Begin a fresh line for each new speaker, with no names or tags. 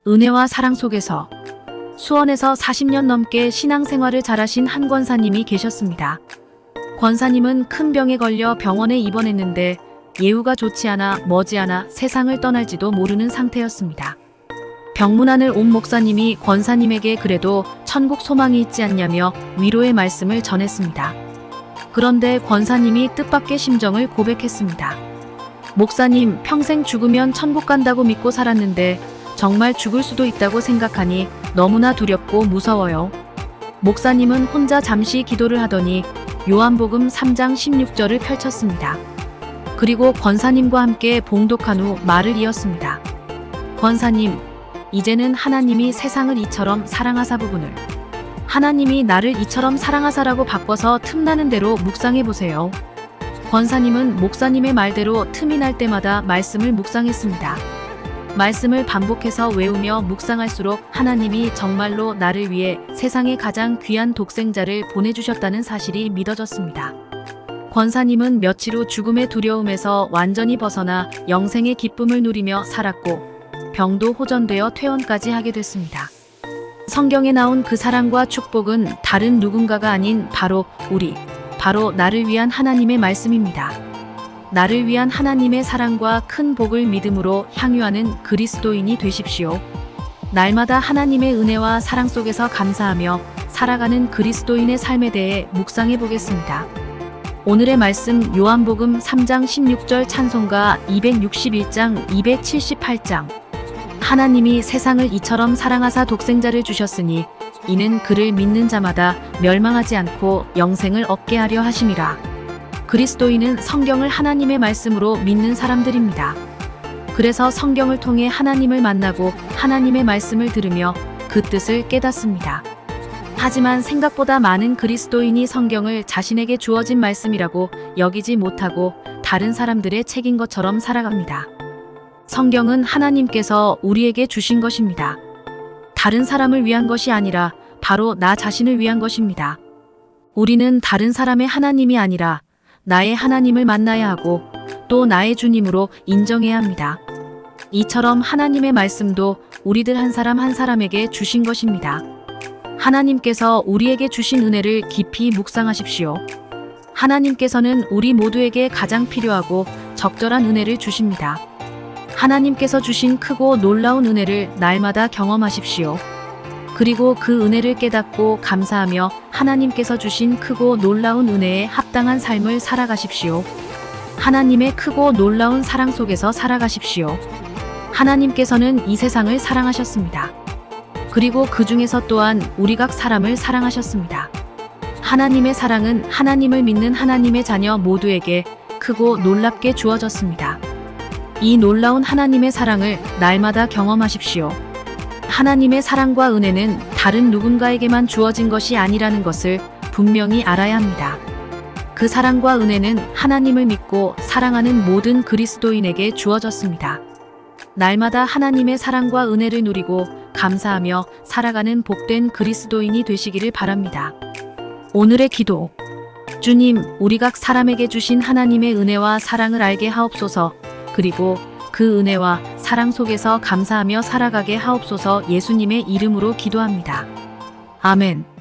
은혜와 사랑 속에서 수원에서 40년 넘게 신앙생활을 잘하신 한 권사님이 계셨습니다. 권사님은 큰 병에 걸려 병원에 입원했는데 예후가 좋지 않아 머지않아 세상을 떠날지도 모르는 상태였습니다. 병문안을 온 목사님이 권사님에게 그래도 천국 소망이 있지 않냐며 위로의 말씀을 전했습니다. 그런데 권사님이 뜻밖의 심정을 고백했습니다. 목사님, 평생 죽으면 천국 간다고 믿고 살았는데 정말 죽을 수도 있다고 생각하니 너무나 두렵고 무서워요. 목사님은 혼자 잠시 기도를 하더니 요한복음 3장 16절을 펼쳤습니다. 그리고 권사님과 함께 봉독한 후 말을 이었습니다. 권사님, 이제는 하나님이 세상을 이처럼 사랑하사 부분을 하나님이 나를 이처럼 사랑하사라고 바꿔서 틈나는 대로 묵상해보세요. 권사님은 목사님의 말대로 틈이 날 때마다 말씀을 묵상했습니다. 말씀을 반복해서 외우며 묵상할수록 하나님이 정말로 나를 위해 세상에 가장 귀한 독생자를 보내주셨다는 사실이 믿어졌습니다. 권사님은 며칠 후 죽음의 두려움에서 완전히 벗어나 영생의 기쁨을 누리며 살았고 병도 호전되어 퇴원까지 하게 됐습니다. 성경에 나온 그 사랑과 축복은 다른 누군가가 아닌 바로 나를 위한 하나님의 말씀입니다. 나를 위한 하나님의 사랑과 큰 복을 믿음으로 향유하는 그리스도인이 되십시오. 날마다 하나님의 은혜와 사랑 속에서 감사하며 살아가는 그리스도인의 삶에 대해 묵상해 보겠습니다. 오늘의 말씀 요한복음 3장 16절 찬송가 261장 278장 하나님이 세상을 이처럼 사랑하사 독생자를 주셨으니 이는 그를 믿는 자마다 멸망하지 않고 영생을 얻게 하려 하심이라. 그리스도인은 성경을 하나님의 말씀으로 믿는 사람들입니다. 그래서 성경을 통해 하나님을 만나고 하나님의 말씀을 들으며 그 뜻을 깨닫습니다. 하지만 생각보다 많은 그리스도인이 성경을 자신에게 주어진 말씀이라고 여기지 못하고 다른 사람들의 책인 것처럼 살아갑니다. 성경은 하나님께서 우리에게 주신 것입니다. 다른 사람을 위한 것이 아니라 바로 나 자신을 위한 것입니다. 우리는 다른 사람의 하나님이 아니라 나의 하나님을 만나야 하고 또 나의 주님으로 인정해야 합니다. 이처럼 하나님의 말씀도 우리들 한 사람 한 사람에게 주신 것입니다. 하나님께서 우리에게 주신 은혜를 깊이 묵상하십시오. 하나님께서는 우리 모두에게 가장 필요하고 적절한 은혜를 주십니다. 하나님께서 주신 크고 놀라운 은혜를 날마다 경험하십시오. 그리고 그 은혜를 깨닫고 감사하며 하나님께서 주신 크고 놀라운 은혜에 합당한 삶을 살아가십시오. 하나님의 크고 놀라운 사랑 속에서 살아가십시오. 하나님께서는 이 세상을 사랑하셨습니다. 그리고 그 중에서 또한 우리 각 사람을 사랑하셨습니다. 하나님의 사랑은 하나님을 믿는 하나님의 자녀 모두에게 크고 놀랍게 주어졌습니다. 이 놀라운 하나님의 사랑을 날마다 경험하십시오. 하나님의 사랑과 은혜는 다른 누군가에게만 주어진 것이 아니라는 것을 분명히 알아야 합니다. 그 사랑과 은혜는 하나님을 믿고 사랑하는 모든 그리스도인에게 주어졌습니다. 날마다 하나님의 사랑과 은혜를 누리고 감사하며 살아가는 복된 그리스도인이 되시기를 바랍니다. 오늘의 기도. 주님, 우리 각 사람에게 주신 하나님의 은혜와 사랑을 알게 하옵소서. 그리고 그 은혜와 사랑 속에서 감사하며 살아가게 하옵소서. 예수님의 이름으로 기도합니다. 아멘.